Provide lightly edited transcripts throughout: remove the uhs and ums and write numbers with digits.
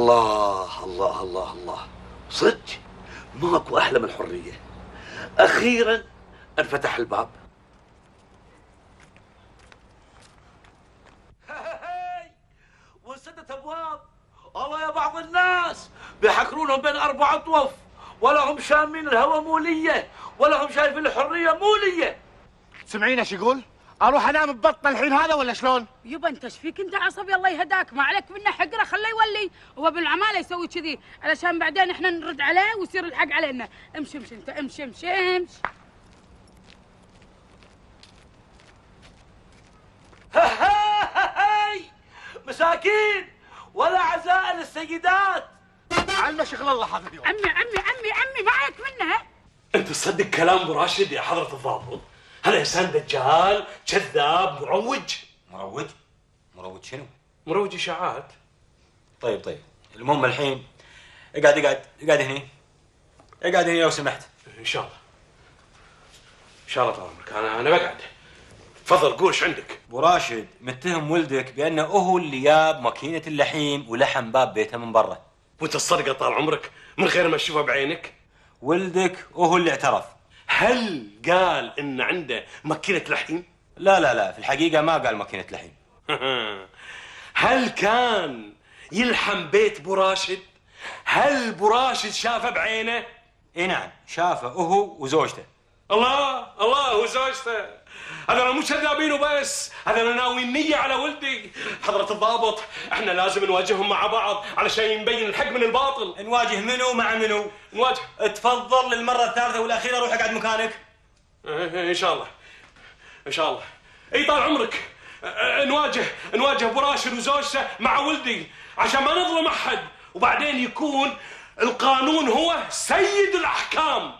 الله الله الله الله، صدق ماكو أحلى من الحرية. أخيرا انفتح الباب. وانسدت أبواب. والله يا بعض الناس بيحكرونهم بين 4 أطوف، ولا هم شامين الهوى مولية، ولا هم شايفين الحرية مولية. سمعينا شو يقول؟ اروح انام ببطن الحين هذا ولا شلون؟ يبا انت ايش فيك انت عصبي؟ الله يهداك، ما عليك منه حقره، خليه يولي. هو بالعماله يسوي كذي علشان بعدين احنا نرد عليه ويصير الحق علينا. امشي امشي انت، امشي امشي امشي. مساكين ولا عزاء للسيدات. عنا شغل الله هذا اليوم. عمي ما عليك منه. انت تصدق كلام ابو راشد يا حضرة الضابط؟ هذا انسان دجال كذاب مروج. مروج شنو؟ مروج اشاعات. طيب المهم الحين اقعد هنا. اقعد هنا لو سمحت. ان شاء الله طال عمرك. انا بقعد. تفضل قول ايش عندك. ابو راشد متهم ولدك بانه هو اللي جاب ماكينه اللحيم ولحم باب بيته من برا. وانت الصدقه طال عمرك من غير ما تشوفها بعينك؟ ولدك هو اللي اعترف. هل قال ان عنده ماكينه لحيم؟ لا في الحقيقه ما قال ماكينه لحيم. هل كان يلحم بيت ابو راشد؟ هل ابو راشد شافه بعينه؟ اي نعم شافه هو وزوجته. الله وزوجته. هذول مو كذابين وبس، هذول ناويين نية على ولدي. حضرة الضابط احنا لازم نواجههم مع بعض علشان نبين الحق من الباطل. نواجه منو مع منو؟ نواجه. تفضل للمرة الثالثة والأخيرة روح اقعد مكانك. ان شاء الله. اي طال عمرك. نواجه ابو راشد وزوجته مع ولدي عشان ما نظلم احد، وبعدين يكون القانون هو سيد الاحكام.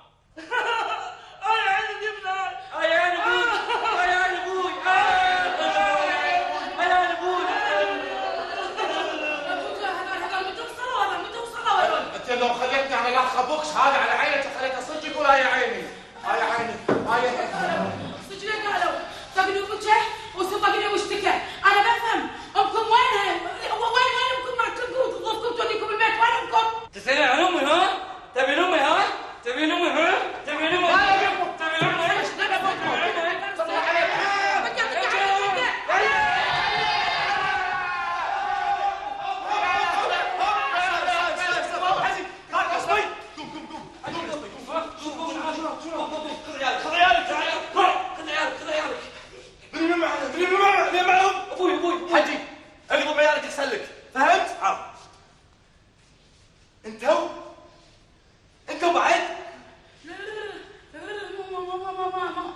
انت لو خليتني على الاخ بوكس هذا على عينك خليته صدق يقول هاي عيني. صدق ليه قالوا فقدوا وجهه وصدقني واشتكى؟ انا بفهم امكم وينها؟ وين امكم مع تنقوا توظفكم توديكم البيت؟ وين امكم؟ تسألين عن امي ها؟ تبين امي ها؟ تبين امي ها؟ تبين امي حجي اللي ابو عيالك يسلك، فهمت؟ انتو بعد؟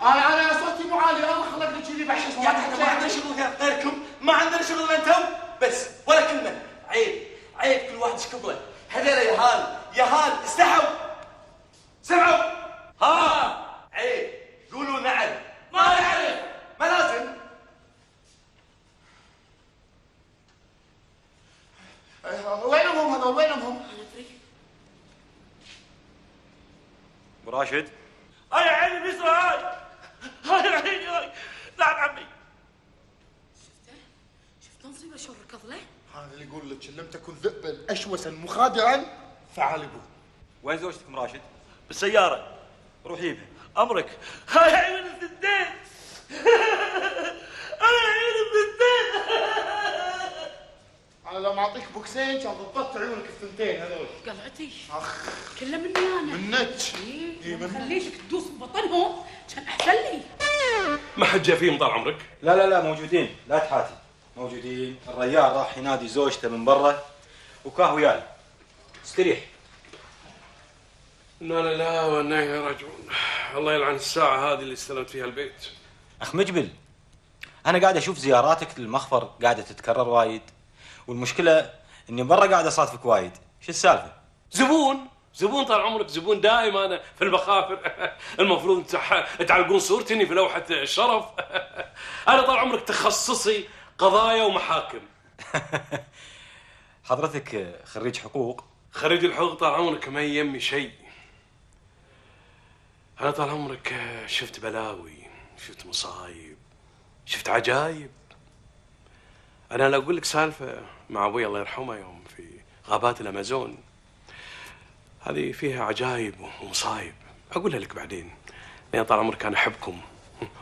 انا صوتي مو عالي، الله خلقني كذي بحس. يعني احنا ما عندنا شغل غيركم، ما عندنا شغل الا انتم بس، ولا كلمه. عيب كل واحد يشكبله. هذول يهال استحوا، سمعوا؟ عيب قولوا نعم. ما نعرف، ما لازم. وينهم هذول؟ وينهم؟ ابو راشد هاي عيني بيسرى. هاي عيني. نعم عمي. شفت نصيبه شو ركض له؟ هذا اللي يقول لك ان لم تكن ذئبا اشوسا مخادعا فعالبه. وين زوجتك ام راشد؟ بالسياره. روح جيبها. امرك. هاي عيني بالدين. انا لو معطيك بوكسين كان ضبطت عيونك الثنتين هذول. قلعتي كله مني انا. منك. اي ما خليتك تدوس ببطنهم كان احسن لي. ما حد جا فيهم طال عمرك؟ لا موجودين، لا تحاتي. موجودين. الرجال راح ينادي زوجته من برا وكاه وياي. استريح. انا لا وانا اليه راجعون. الله يلعن الساعه هذه اللي استلمت فيها البيت. اخ مجبل، انا قاعد اشوف زياراتك للمخفر قاعده تتكرر وايد، والمشكله اني برا قاعد اصادفك وايد. شو السالفه؟ زبون طال عمرك، زبون دائم انا في المخافر. المفروض تعلقون صورتني في لوحه الشرف. انا طال عمرك تخصصي قضايا ومحاكم. حضرتك خريج حقوق؟ خريج الحقوق طال عمرك ما يهمني شيء. انا طال عمرك شفت بلاوي، شفت مصايب، شفت عجايب. انا لا اقول لك سالفه مع ابوي الله يرحمه يوم غابات الأمازون هذه فيها عجائب ومصايب، أقولها لك بعدين، لأن طال عمرك أنا أحبكم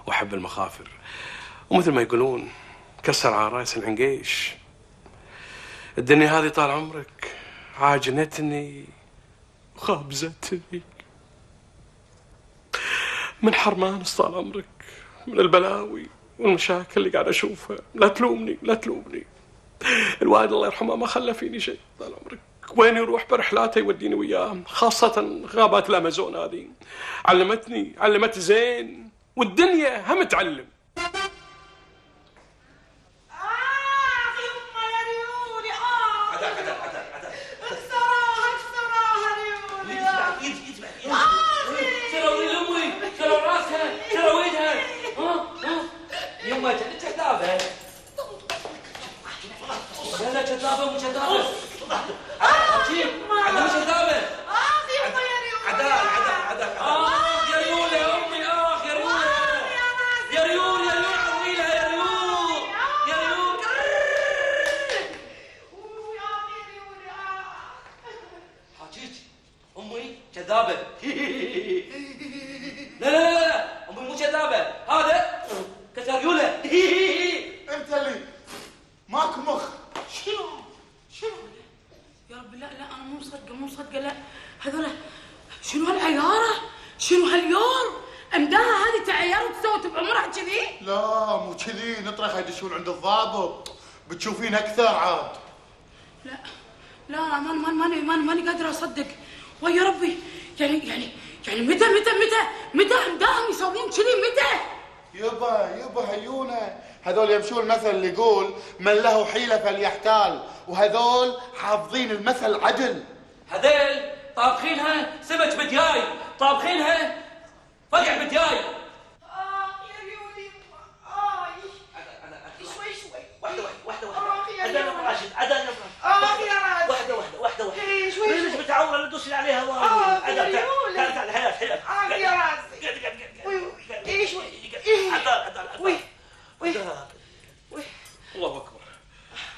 وأحب المخافر، ومثل ما يقولون كسر على رأس العنقيش. الدنيا هذه طال عمرك عاجنتني وخابزتني من حرمانس طال عمرك، من البلاوي والمشاكل اللي قاعد أشوفها. لا تلومني لا تلومني، الوالد الله يرحمه ما خلى فيني شيء طال عمرك، وين يروح برحلاته يوديني وياه، خاصة غابات الأمازون هذه علمت زين، والدنيا هم تعلم. يما كذابة. لا كذابة مو كذابة. عجيب. مو كذابة. عدال. يا ريول يا أمي يا ريول. يا ريول عويلة يا ريول. يا ريول. حاجيك أمي كذابة. لا أمي مو كذابة، هذا كتريولة. انت اللي ماكو مخ. شنو يا رب؟ لا انا مو مصدقه لا هذول شنو هالعياره؟ شنو هاليور؟ امداها هذه تعيار وتسوت بعمرها كذي؟ لا مو كذي، نطرح يدشون عند الضابط بتشوفين اكثر عاد. لا ماني قادره اصدق. ويا ربي يعني متى امداهم يسوون كذي؟ متى؟ يبا هيونه، هذول يمشون المثل اللي يقول من له حيلة فليحتال، وهذول حافظين المثل عدل. هذيل طابخينها سمك بدياي، طابخينها فقع بدياي. يا ريولي شوي واحدة عدل راشد عدل يا راشد واحدة شوي ليش بتعور اللي تدوسي عليها وايد؟ عدل تعال حياك يا راسي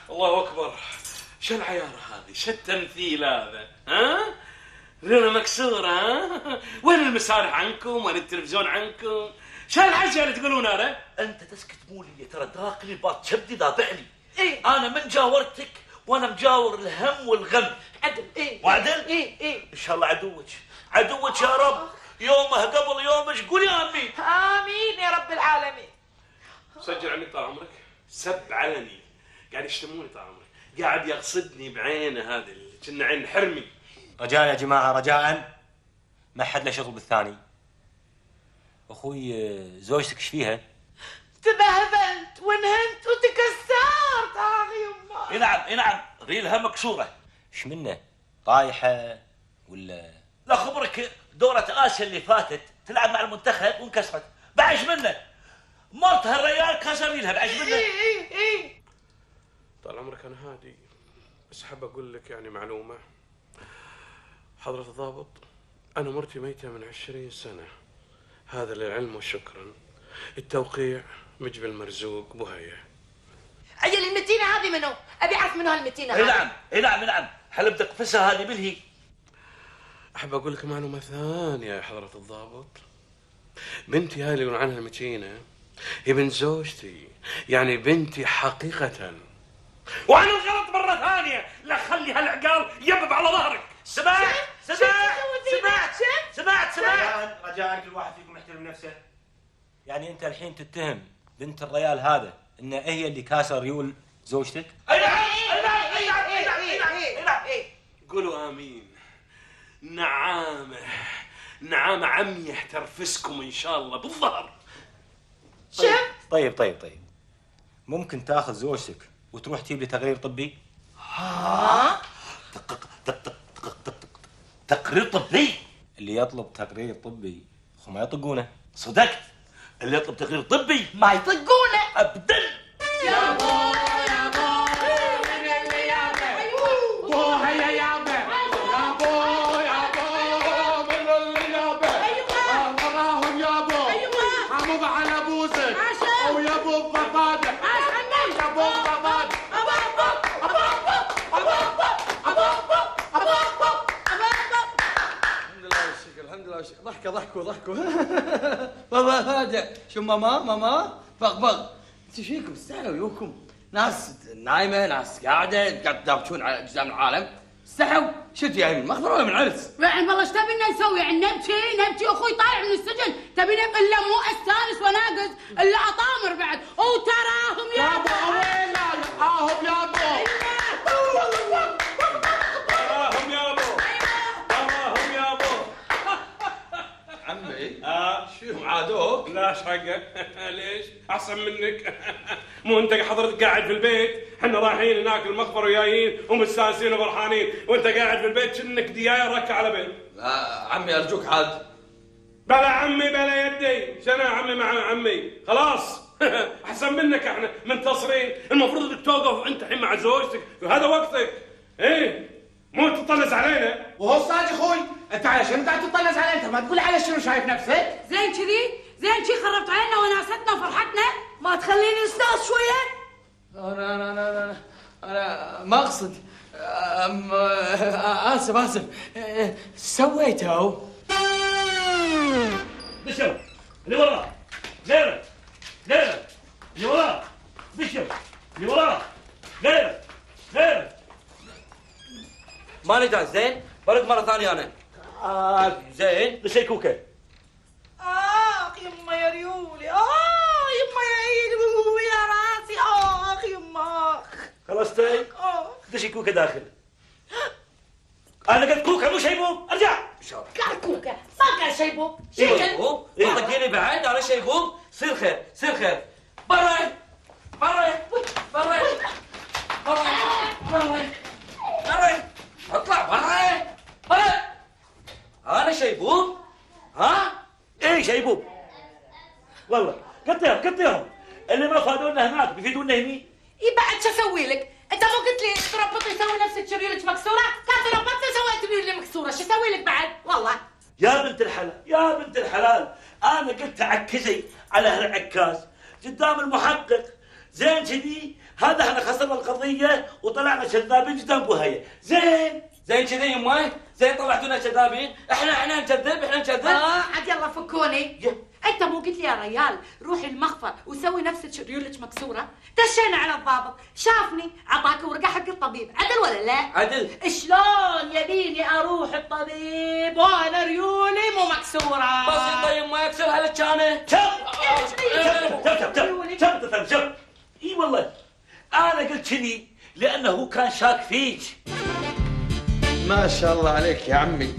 الله أكبر. شو العيارة هذه؟ شو التمثيل هذا؟ ها؟ رينا مكسورة ها؟ وين المسارح عنكم؟ وين التلفزيون عنكم؟ شو الحجة اللي تقولون هذا؟ انت تسكت مولي، ترى داخلي باط شبدي ذابحني. ايه انا من جاورتك وانا مجاور الهم والغم. عدل وعدل؟ ايه ان شاء الله عدوك يا رب يومه قبل يومك. قولي امين يا رب العالمين. سجل عني طال عمرك، سب علني، قاعد يشتموني طال عمرك، قاعد يقصدني بعينه هذا اللي كنا عين حرمي. رجاء يا جماعة رجاء، ما حد له شغل بالثاني. اخوي زوجتك ايش فيها؟ تبهبلت وانهنت وتكسرت يما. اي نعم ريلها مكسوره. ايش منه؟ طايحة ولا؟ لا خبرك دورة آسيا اللي فاتت تلعب مع المنتخب وانكسرت، بعيش منه. مرتها الريال كسر ريلها، بعيش منه. ايه طال عمرك انا هادي، بس حاب اقول لك يعني معلومة حضرة الضابط، انا مرتي ميتة من 20 سنة، هذا للعلم وشكرا. التوقيع مجبل مرزوق بوهية. اجل المتينة هذه منو؟ ابي اعرف منو هالمتينة هذه. اي نعم حلبتك فسها هذه بالهي. احب اقول لك معلومة ثانية يا حضرة الضابط، بنتي هاي اللي يقولون عنها المتينة هي بنت زوجتي، يعني بنتي حقيقة. وانا الغلط مرة ثانية، لا خلي هالعقال يبب على ظهرك. سمعت رجاء كل واحد فيكم يحترم نفسه. يعني انت الحين تتهم بنت الريال هذا انها هي اللي كاسر ريول زوجتك؟ اي نعم. قولوا امين. نعامة عمي ترفسكم ان شاء الله بالظهر. طيب ممكن تاخذ زوجتك وتروح تجيب لي تقرير طبي؟ تقرير طبي؟ اللي يطلب تقرير طبي ما يطقونه. صدقت، اللي يطلب تقرير طبي ما يطقونه ابدا. يا بو من اللي يابا بو هيا يابا يا بو من اللي يابا. وراهم يا بو حمض على بوزك او يا بو الضفادع يا بو الضفادع. ضحكوا بابا هذا شو ماما بغ انت فيكم استحوا يوكم ناس نايمه ناس قاعده تدابشون على اجزاء من العالم استحوا شو جاي من المخبر ولا من عرس؟ يعني والله ايش تبينا نسوي؟ يعني نبكي اخوي طالع من السجن تبينا الا مو استانس وناقص الا اطامر بعد وتراهم يا بابا وين تراهم يا بابا عمي شو عادوك؟ لا ايش حقك؟ ليش؟ احسن منك مو انت حضرتك قاعد في البيت، احنا رايحين هناك المخبر وجايين ومستانسين وفرحانين، وانت قاعد في البيت كأنك ديايه ركع على بيت. لا عمي ارجوك عاد. بلا عمي بلا يدي، شنو عمي مع عمي؟ خلاص احسن منك احنا منتصرين، المفروض انك توقف انت الحين مع زوجتك وهذا وقتك. ايه مو تطنز علينا. وهو صاد اخوي انت علشان قاعد تطنز علي انت ما تقول على شنو شايف نفسك؟ زين كذي خربت علينا وناستنا وفرحتنا ما تخليني استاذ شويه؟ انا ما اقصد اسف سويته. بشر اللي وراه غيره اللي وراه بشر اللي وراه غيره ماني جاهز زين برد مره ثانيه انا. زين ليش كوكا يما يا ريولي يما يا عيني يا راسي يما خلصتي؟ دشي كوكا داخل. انا قلت كوكا مو شيبوب ارجع. قال كوكا ما قال شيبوب. شيبوب طقيني بعد انا شيبوب. صير خير برا اطلع برا. انا شيبوب. ها ايه شيبوب والله قطيهم اللي ما فادونا هناك بيفيدونا هني. بعد شو اسوي لك؟ انت مو قلت لي تربطي يسوي نفسك شريولك مكسوره؟ كان تربطتي سويت ريولي مكسوره، شو اسوي لك بعد؟ والله يا بنت الحلال انا قلت عكزي على هالعكاز قدام المحقق. زين كذي هذا احنا خسرنا القضيه وطلعنا كذابين قدام بوهيه. زين كذي يماي زين طلعتونا كذابين. احنا نكذب. عاد يلا فكوني. انت مو قلت لي يا ريال روحي المخفر وسوي نفسك ريولك مكسوره؟ دشينا على الضابط شافني عطاك ورقه حق الطبيب. عدل ولا لا؟ عدل. شلون يبيني اروح الطبيب وانا ريولي مو مكسوره؟ بسيطه يما يكسرها لك انا. شوف اي والله انا قلت كذي لانه هو كان شاك فيك. ما شاء الله عليك يا عمي،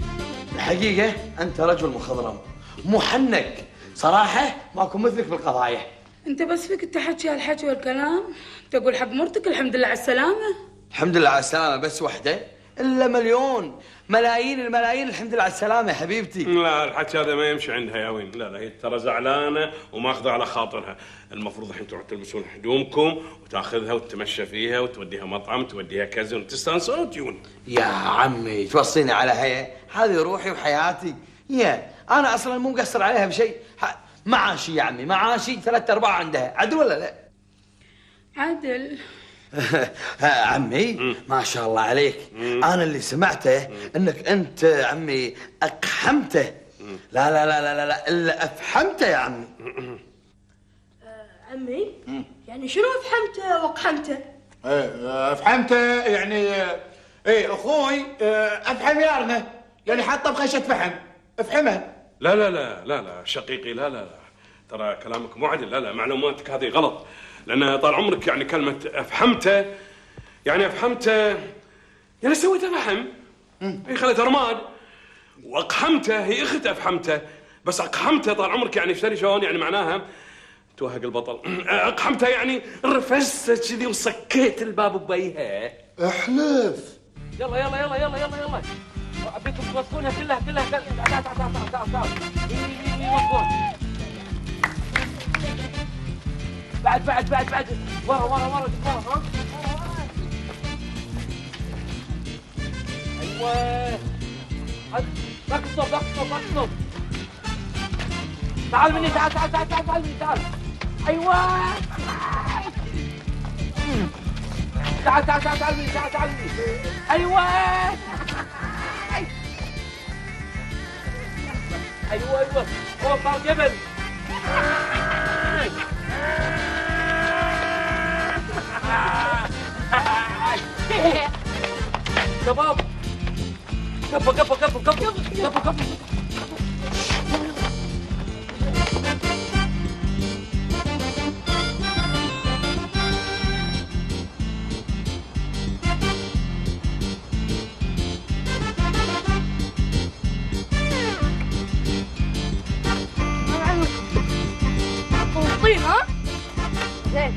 الحقيقة أنت رجل مخضرم محنك صراحة، ماكو مثلك بالقضايا. انت بس فيك التحكي هالحكي والكلام تقول حق مرتك الحمد لله على السلامة. الحمد لله على السلامة بس وحدة إلا مليون ملايين الملايين الحمد لله على السلامة يا حبيبتي. لا الحكي هذا ما يمشي عندها يا وين. لا هي ترى زعلانه وماخذه على خاطرها. المفروض الحين تروح تلبسون هدومكم وتاخذها وتتمشى فيها وتوديها مطعم توديها كذا وتستانسون وتجون. يا عمي توصيني على هذه روحي وحياتي. أنا أصلا مو مقصر عليها بشيء. معاشي يا عمي معاشي 3/4 عندها. عدل ولا لا؟ عدل. عمي ما شاء الله عليك. انا اللي سمعته انك انت عمي اقحمته. لا لا لا لا لا الا افحمته يا عمي. عمي يعني شنو افحمته واقحمته؟ افحمته يعني اخوي افحم يارنا يعني حاطه بخشة فحم افحمها. لا لا لا لا لا شقيقي لا لا لا ترى كلامك مو عدل. لا معلوماتك هذه غلط. لأن طال عمرك يعني كلمة أفحمته يعني يعني سويته فحم. هي خلته رماد. وأقحمته هي أخت أفحمته. بس أقحمته طال عمرك يعني اشتري شلون يعني معناها توهق البطل. أقحمته يعني رفست كذي وصكيت الباب ببيها. احلف. يلا ابيكم توثقونها كلها تعال بعد ورا ها ايوه باك الصوب تعال مني تعال ايوه تعال مني ايوه ايوه فوق الجبل. شباب كفو. طين ها؟ زين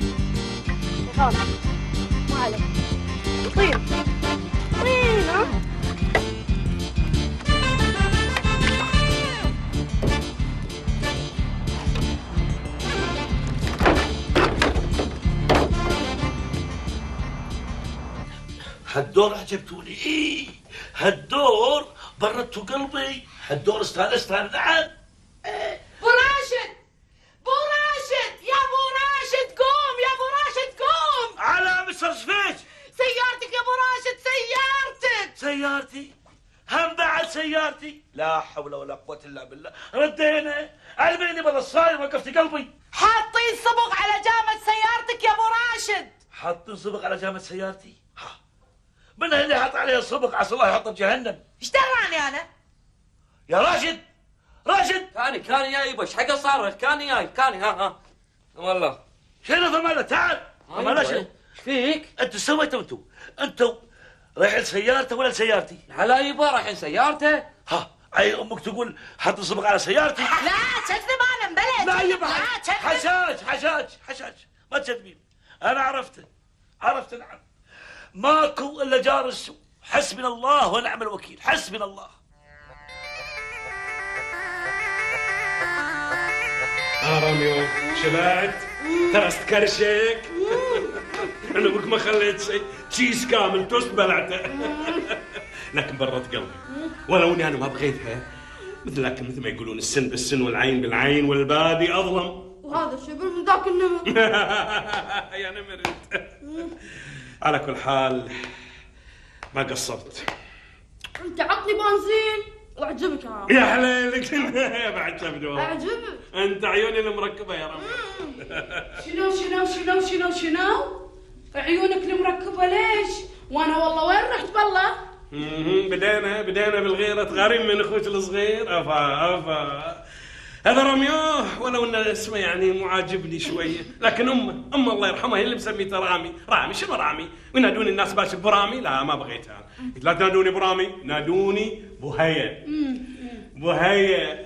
خلاص ما عليك. طين ها؟ هالدور عجبتوني، هالدور بردتوا قلبي، هالدور استانست نعم. ابو راشد يا ابو راشد قوم، يا ابو راشد قوم. على مستر سفيج. سيارتك يا ابو راشد، سيارتي هم بعد سيارتي. لا حول ولا قوة الا بالله. ردينا علميني بالله الصاير وقفت قلبي. حاطين صبغ على جامة سيارتك يا ابو راشد. حاطين صبغ على جامة سيارتي؟ من اللي حط عليها الصبغ؟ عسى الله يحطه بجهنم. ايش دراني انا؟ يا راشد كاني جاي ايش حق صار؟ كاني ها والله. شنو ضمانه؟ تعال ضمانه شنو؟ ايش فيك؟ انتوا سويتوا انتوا رايحين سيارته ولا سيارتي؟ هلا يبا رايحين سيارته. ها اي امك تقول حط الصبغ على سيارتي؟ لا تكذب انا مبلد. لا يبا لا تكذب. حشاش ما تكذبين. انا عرفت نعم. ماكو الا جار السوء. حسبنا الله ونعم الوكيل. حسبنا الله. راميو شبعت؟ ترى استكرشك. انا ابوك ما خليت شيء، تشيز كامل توست بلعته. لكن برت قلبي، ولو اني انا ما بغيتها. مثل ما يقولون السن بالسن والعين بالعين والبادي اظلم. وهذا الشبل من ذاك النمر. يا نمرت. على كل حال ما قصرت. انت عطني بنزين واعجبك يا حليلك. يا بعد شبدو اعجبك. انت عيوني المركبه يا رب. شنو عيونك المركبة ليش؟ وانا والله وين رحت بالله؟ بدينا بالغيرة غريم من اخوك الصغير. افا هذا راميو، ولو ان اسمه يعني مو عاجبني شويه، لكن امه الله يرحمها هي اللي مسميته رامي. شنو رامي؟ وينادوني الناس باش برامي. لا ما بغيتها. قلت لا تنادوني برامي، نادوني بوهية.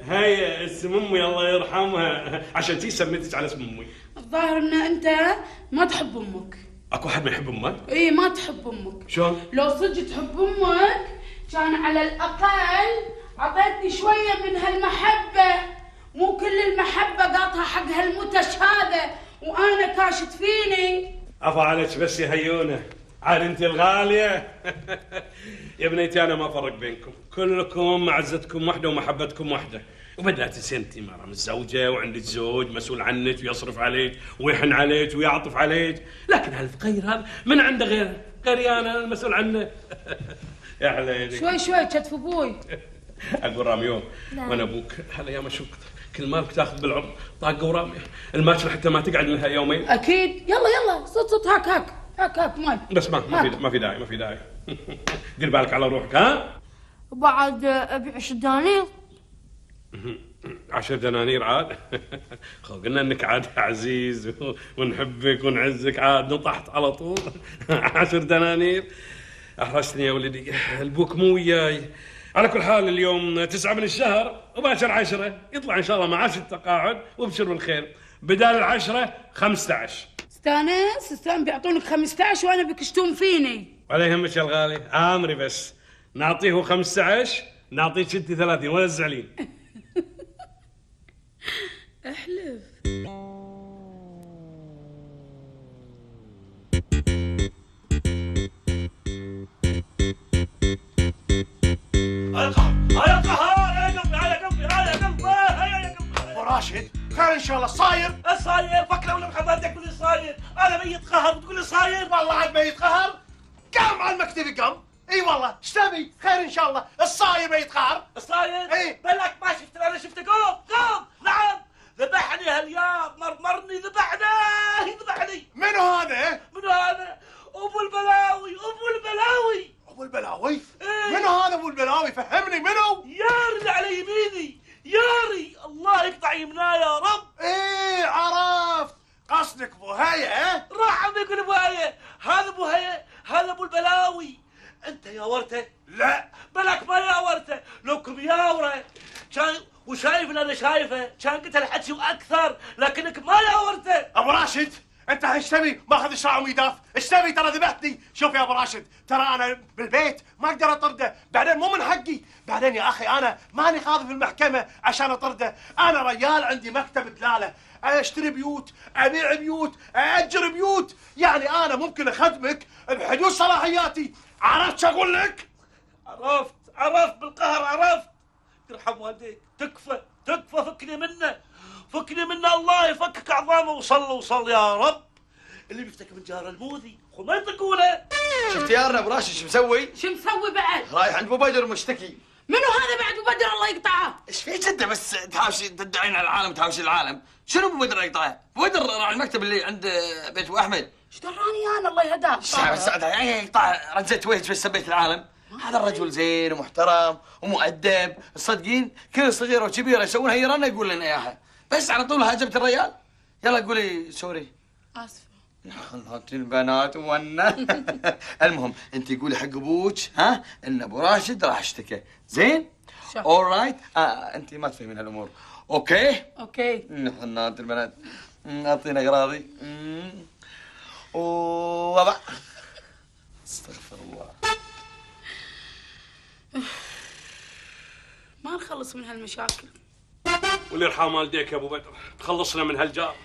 هيا اسم امي الله يرحمها، عشان تي سميتك على اسم امي. الظاهر ان انت ما تحب امك. اكو حد ما يحب امك؟ اي ما تحب امك. شلون؟ لو صدق تحب امك كان على الاقل عطيتني شويه من هالمحبه، مو كل المحبه قاطها حق هالمتش هذا وانا كاشت فيني. عفا عليك بس يا هيونه، عاد انت الغاليه. يا بنيتي انا ما افرق بينكم، كلكم معزتكم واحده ومحبتكم واحده. وبدلا تنسي انت مرة متزوجه وعندك زوج مسؤول عنك ويصرف عليك ويحن عليك ويعطف عليك، لكن هالفقير هذا من عنده غيري انا المسؤول عنه. يا حليلي شوي كتف ابوي. اقول راميو وانا ابوك هالايام اشوف كل مالك تاخذ بالعمر طاقه ورامي، الماكله حتى ما تقعد لها يومين. اكيد. يلا صوت هاك ماي. بس ما في داعي. دير بالك على روحك. ها وبعد ابي 10 دنانير. 10 دنانير عاد. قلنا انك عاد عزيز ونحبك ونعزك، عاد نطحت على طول. 10 دنانير احرجتني يا ولدي، البوك مو وياي. على كل حال اليوم 9 من الشهر وباكر 10 يطلع ان شاء الله معاش التقاعد، وابشر بالخير. بدال 10 15. استانس بيعطونك 15 وانا بيكشتون فيني. ولا يهمك يا الغالي، امري بس نعطيه 15 نعطيك انت 30 ولا تزعلين. احلف. راشد خير ان شاء الله. الصاير فكره ولا محضرتك تقول لي صاير؟ انا ميت قهر بتقول لي صاير؟ والله عاد ميت قهر. قام على المكتب قام اي والله ايش تبي؟ خير ان شاء الله. الصاير يتقهر. الصاير؟ اي بلك ما شفت انا شفته. قوم نعم ذبحني هالياب مرمرني ذبحني. منو هذا؟ منو هذا؟ ابو البلاوي. ابو البلاوي؟ إيه؟ منو هذا ابو البلاوي؟ فهمني منو؟ ياري اللي على يميني، ياري الله يقطع يمناه يا رب. ايه عرفت قصدك ابو هيا. راح عم يقول ابو هيا. هذا ابو هيا، هذا ابو البلاوي. انت ياورته؟ لا بلك ما ياورته، لوكم ياوره كان وشايف اللي انا شايفه، كان قلت الحكي واكثر لكنك ما ياورته. ابو راشد انت ايش تبي؟ ماخذ شراع وميداف، ايش تبي؟ ترى ذبحتني. شوف يا ابو راشد، ترى انا بالبيت ما اقدر اطرده، بعدين مو من حقي، بعدين يا اخي انا ماني قاضي في المحكمه عشان اطرده، انا رجال عندي مكتب دلاله، اشتري بيوت، ابيع بيوت، ااجر بيوت، يعني انا ممكن اخدمك بحدود صلاحياتي. عرفت شو اقول لك؟ عرفت بالقهر عرفت. ترحم والديك. تكفى فكني منه الله يفكك عظامه. وصل يا رب. اللي بيفتك من جار الموذي خو ما يطقونه. شفت يارنا ابو راشد شو مسوي؟ شو مسوي بعد؟ رايح عند ابو بدر مشتكي. منو هذا بعد ابو بدر الله يقطعه؟ ايش في جده بس تحاوشي تدعين على العالم تهاوشي العالم؟ شنو ابو بدر يقطعه؟ ابو بدر راح المكتب اللي عند بيت ابو احمد. ايش دراني انا الله يهداه؟ يقطع رجت وجه بس سبيت العالم. هذا الرجل زين ومحترم ومؤدب، تصدقين كل صغيره وكبيره يسوون هي رنه يقول لنا اياها، بس على طول هاجمت الرجال. يلا قولي سوري. اسفه. يا خلات البنات ونا. المهم انت قولي حق ابوك ها ان ابو راشد راح اشتكى، زين؟ اورايت. انت ما تفهمين هالامور. اوكي؟ اوكي. خلات البنات. اعطينا اغراضي. وضع. استغفر الله. ما نخلص من هالمشاكل. واللي يرحم والديك يا ابو بدر، تخلصنا من هالجار.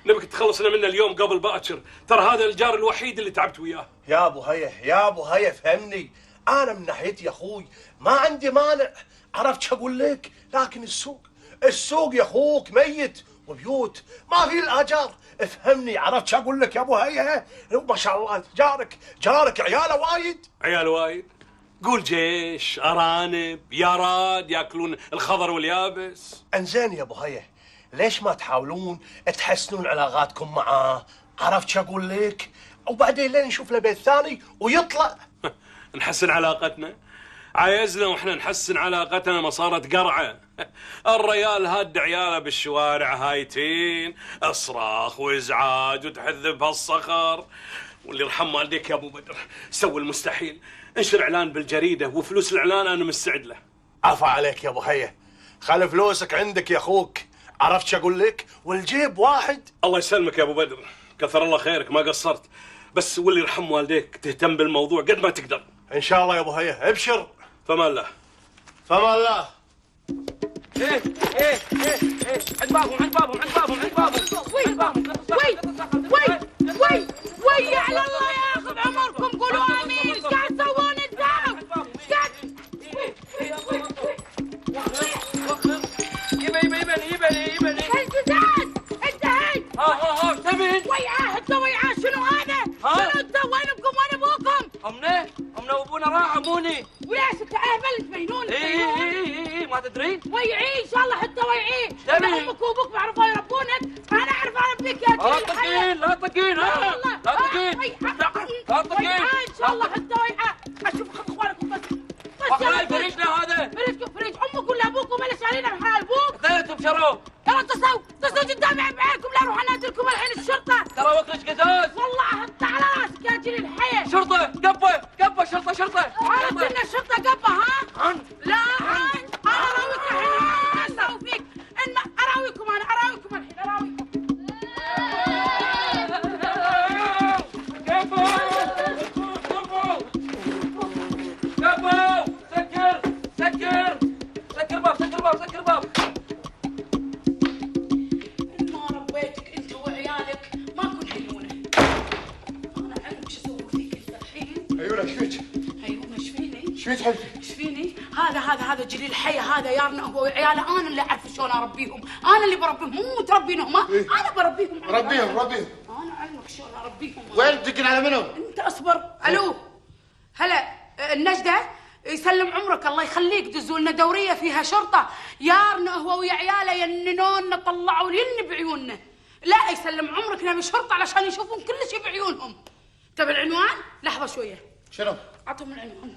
نبيك تخلصنا منه اليوم قبل باكر، ترى هذا الجار الوحيد اللي تعبت وياه. يا ابو هيا فهمني، انا من ناحيتي يا اخوي ما عندي مانع، عرفت شو اقول لك؟ لكن السوق يا اخوك ميت وبيوت ما في الاجار، افهمني. عرفت شو اقول لك يا ابو هيا؟ ما شاء الله جارك عياله وايد. قول جيش، ارانب، ياراد ياكلون الخضر واليابس. انزين يا ابو هيا، ليش ما تحاولون تحسنون علاقاتكم معاه؟ عرفت شو اقول لك؟ وبعدين لين نشوف له بيت ثاني ويطلع. نحسن علاقتنا؟ عايزنا واحنا نحسن علاقتنا ما صارت قرعه. الريال هاد عياله بالشوارع هايتين، اصراخ وازعاج وتحذب بهالصخر. واللي يرحم والديك يا ابو بدر سوي المستحيل، انشر اعلان بالجريده وفلوس الاعلان انا مستعد له. عفا عليك يا ابو هيا، خلي فلوسك عندك يا اخوك. عرفت شو اقول لك؟ والجيب واحد. الله يسلمك يا ابو بدر، كثر الله خيرك ما قصرت، بس واللي يرحم والديك تهتم بالموضوع قد ما تقدر. ان شاء الله يا ابو هيا، ابشر. فما الله. ايه عند بابهم وي على الله ياخذ عمركم، قولوا امين. ايش قاعد تسوون انتم؟ يبني الجزاز انتهي. ها تبين ويعاه انت ويعاه. شنو هذا؟ شنو انت؟ وين ابوكم وين ابوكم؟ امنا وابونا راح اموني. وليش انت اهبل تبينون؟ ايه ما تدرين؟ ويعيه ان شاء الله حتى ويعيه. تبي امك وابوك بيعرفوا يربونك، انا اعرف اربيك يا جيل. لا تطقين ان شاء الله حتى ويعاه. اشوف خذ اخوانكم بس فريجنا هذا. فريج امك ولا ابوك ولا شارينا بحال ابوك. اثنيناتهم شروا. يلا اتصلوا قدامي بعينكم لا اروح انادلكم الحين الشرطه. ترى وكلش قزاز. والله احط على راسك يا جيل الحي. شرطه قبه شرطه. عرفت ان الشرطه قبه ها؟ لا انا اراويك الحين. اسوي فيك ان اراويكم الحين اراويكم. سكر باب. ما ربيتك انت وعيالك ما كن حيونه. انا علمك شو اسوي فيك انت الحين. ايوه ايش فيك؟ ايوه ايش فيني؟ ايش فيك حبيبي؟ ايش فيني؟ هذا جليل الحي، هذا يارنا هو وعياله. انا اللي اعرف شلون اربيهم، انا اللي بربيهم، مو تربينهم. انا بربيهم. ربيهم. انا علمك شلون اربيهم. وين تدقن على منو؟ انت اصبر. الو هلا النجدة يسلم عمرك الله يخليك دزوا لنا دورية فيها شرطة، يارنا هو ويا عياله يننونا طلعوا لنا بعيوننا. لا يسلم عمرك نبي شرطة علشان يشوفون كل شيء بعيونهم. تبي العنوان؟ لحظة شوية. شنو؟ اعطهم العنوان.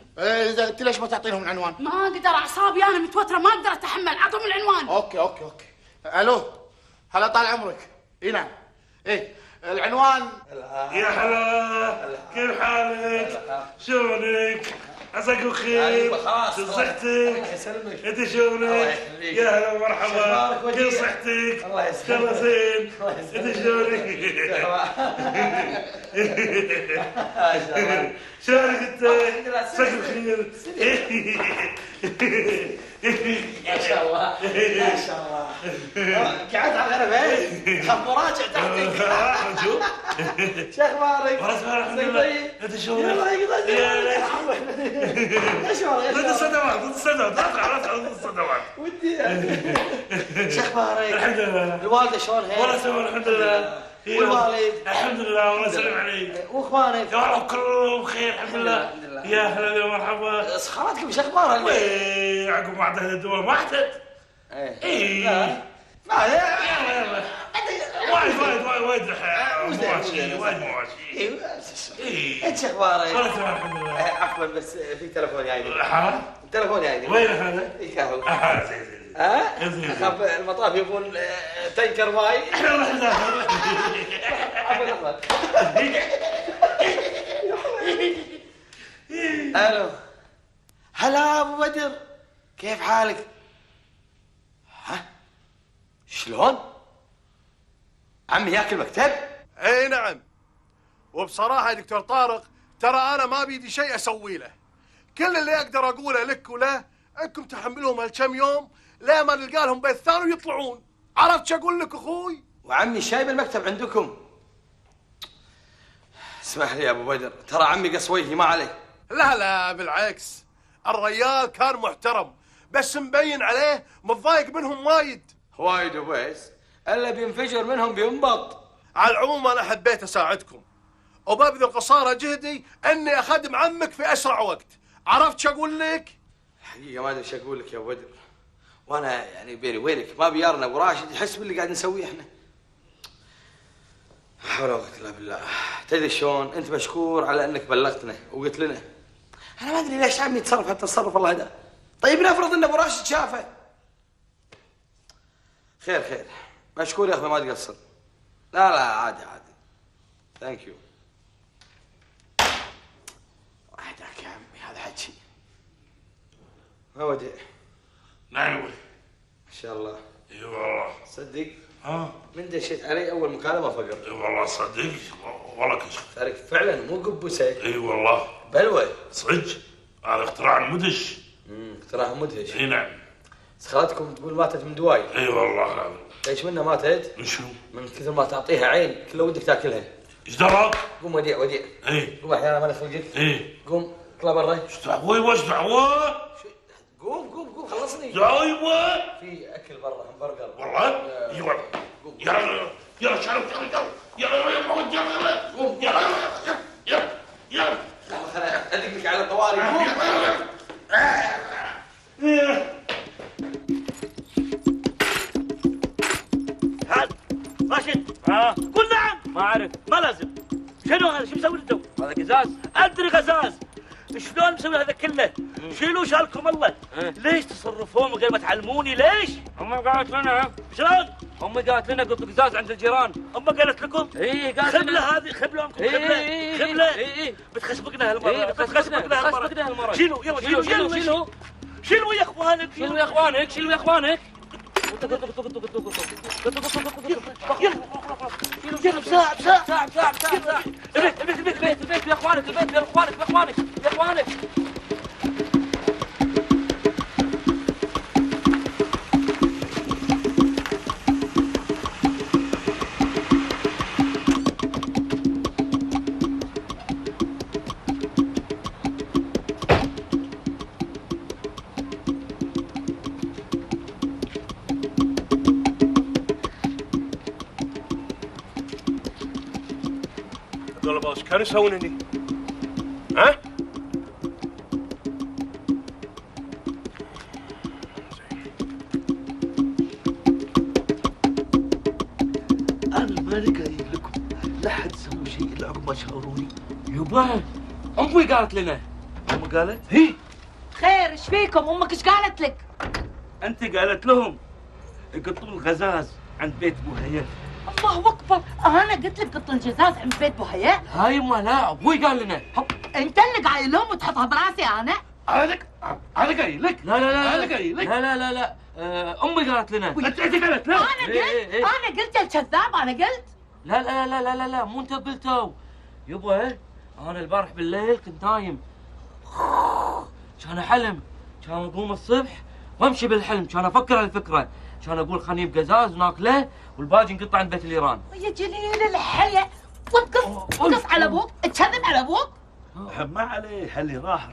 انت ليش ما تعطينهم العنوان؟ ما اقدر، اعصابي انا متوترة ما اقدر اتحمل، اعطهم العنوان. اوكي. الو، هلا طال عمرك. اي نعم. ايه العنوان. يا هلا، كيف حالك؟ شلونك؟ عساك بخير؟ شو صحتك؟ انت شلونك؟ يا هلا ومرحبا، كيف صحتك؟ الله يسلمك. الله زين. انت شلونك؟ شلونك انت؟ عساك بخير؟ ما شاء الله ما شاء الله. قعدت على الغرفة خف مراجع تحتك. شوف شو اخبارك؟ الحمد لله. انت شلونك؟ الله يقضيك. ضد الصدمات ضد الصدمات. ودي شو اخبارك؟ الحمد لله. الوالدة شلونها؟ والله سلام الحمد لله. والوالد؟ الحمد لله والله يسلم عليك. واخوانك؟ والله كلهم بخير الحمد لله. يا هلا يا مرحبا. صخراتكم شو اخبارها اليوم؟ ايه عقب ما اعطيت الدواء ما اعطيت. ايه يلا وايد مواشي وايد مواشي. انت شو اخبارك؟ والله تمام الحمد لله. عفوا بس في تلفون جايني. ها؟ التلفون جايني. وين هذا؟ يكهو. زين. اخاف المطاف يبون تنكر ماي. احنا نروح داخل. عفوا. الو، هلا ابو بدر، كيف حالك؟ ها؟ شلون؟ عمي ياكل مكتب؟ اي نعم. وبصراحه يا دكتور طارق ترى انا ما بيدي شيء اسوي له. كل اللي اقدر اقوله لك وله انكم تحملوهم هالكم يوم لا ما نلقى لهم بيت ثاني ويطلعون. عرفت شو اقول لك اخوي؟ وعمي شايب المكتب عندكم. اسمح لي يا ابو بدر، ترى عمي قصويه ما عليه. لا بالعكس، الريال كان محترم بس مبين عليه متضايق منهم وايد وبس، الا بينفجر منهم بينبط. على العموم انا حبيت اساعدكم وببذل قصارى جهدي اني اخدم عمك في اسرع وقت. عرفت شو اقول لك؟ حقيقه ما ادري شو اقول لك يا ابو بدر، وانا يعني بيني وبينك ما بيارنا ابو راشد يحس باللي قاعد نسويه احنا. لا حول ولا قوه الا بالله. تدري شلون؟ انت مشكور على انك بلغتنا وقلت لنا. انا ما ادري ليش عمي يتصرف هالتصرف الله هداه. طيب نفرض ان ابو راشد شافه. خير مشكور يا اخوي ما تقصر. لا عادي ثانك يو. وحدك يا عمي هذا حكي. ما ودي. نعم ما شاء الله. اي والله. صدق؟ ها؟ من دشيت علي اول مكالمه فقر. اي والله صدق والله كشف. تعرف فعلا مو قبوسه. اي والله. بلوه. صدق هذا اختراع مدهش. اختراع مدهش. اي نعم. سخالتكم تقول ماتت من دواي. اي والله. ليش منها ماتت؟ من شنو؟ من كثر ما تعطيها عين كله ودك تاكلها. ايش دراك؟ قوم وديع. اي قوم احيانا ما خلقك. اي قوم اطلع برا. ايش دعوه وايش دعوه؟ قوم خلصني. دعوه في اكل برا همبرجر. والله؟ اي والله. يلا شعروا يلا قوم يلا لحظه خليني ادق لك على الطوارئ. هذا راشد قول نعم. ما اعرف. ما لازم. شنو هذا؟ شو مسوي انتم؟ هذا قزاز. ادري غزاز. شلون مسوي هذا كله؟ شيلوا شالكم الله. ليش تصرفون من غير ما تعلموني ليش؟ امي قالت لنا. شلون؟ امي قالت لنا قط قزاز عند الجيران. امك قالت لكم؟ اي قالت لنا. خبله هذه خبله امكم خبله. بتخسبقنا هالمره. بتخسبقنا هالمره. شيلوا يلا شيلوا يا اخوانك. شيلوا يا اخوانك. يلا بساعة. البيت يا اخوانك. هذول باش كانوا يسوون هني؟ ها؟ لا حد سوى شيء الا عقب ما شاوروني. يبا امي قالت لنا. امي قالت؟ هي خير ايش فيكم؟ امك ايش قالت لك؟ انت قالت لهم يقطون الغزاز عند بيت ابو هيا. الله اكبر، انا قلت لك قط الجزاز عند بيت بوهية؟ هاي ما لا ابوي قال لنا. انت اللي قايل لهم وتحطها براسي انا؟ انا قايل لك. لا لا لا انا قايل لك. لا لا لا لا امي قالت لنا. انت قالت لا. انا قلت الكذاب، انا قلت. لا لا لا لا لا لا مو انت قلتوا. يبا انا البارح بالليل كنت نايم، كان حلم، كان اقوم الصبح وامشي بالحلم، كان افكر الفكره، كان اقول خليني نجيب قزاز وناكله والباقي نقطع عند بيت الايران. يا جليل الحياه، وتقص على ابوك، تكذب على ابوك؟ ما عليه، اللي راح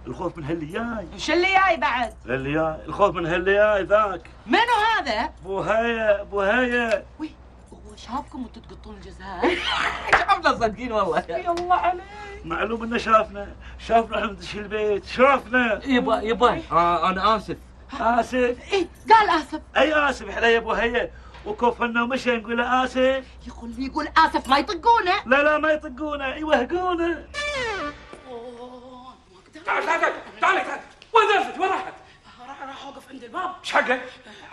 الخوف من اللي جاي. وش اللي جاي بعد؟ اللي جاي الخوف من اللي جاي ذاك. منو هذا؟ ابو هيا. وي هو شافكم وانتم تقطون الجزاز؟ شافنا صادقين والله. يلا عليك. معلوم انه شافنا احنا ندش البيت، شافنا. يبا انا اسف. اسف؟ ايه قال اسف. اي اسف احنا يا ابو هيا، وكوفنا ومشى نقول له اسف. يقول اسف ما يطقونه. لا ما يطقونه، يوهقونه. تعال وين درست؟ وين راحت؟ راح اوقف عند الباب. ايش حقه؟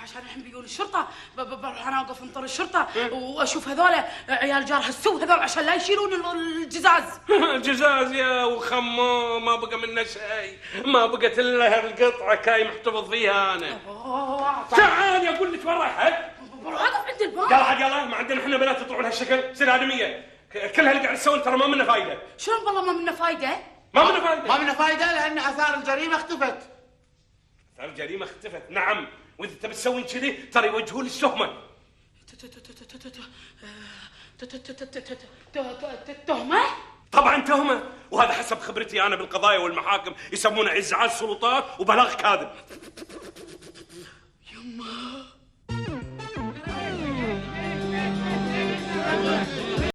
عشان الحين بيقول الشرطه، بروح انا اوقف انطر الشرطه واشوف هذول عيال جار السوق هذول عشان لا يشيلون الجزاز. الجزاز يا وخمو ما بقى منه شيء، ما بقت الا القطعه كاي محتفظ فيها انا. تعال اقول لك وين راحت؟ بروح اوقف عند الباب. يلا عاد يلا، ما عندنا احنا بنات يطلعون هالشكل، سير ادميه. كل اللي قاعد تسوون ترى ما منه فايده. شلون والله ما منه فايده؟ ما منه فايده. ما منه فايده لان اثار الجريمه اختفت. اثار الجريمه اختفت، نعم، واذا تبي تسوين كذي ترى يوجهوا لي التهمه. تهمه؟ طبعا تهمه، وهذا حسب خبرتي انا بالقضايا والمحاكم يسمونه ازعاج سلطات وبلاغ كاذب. يما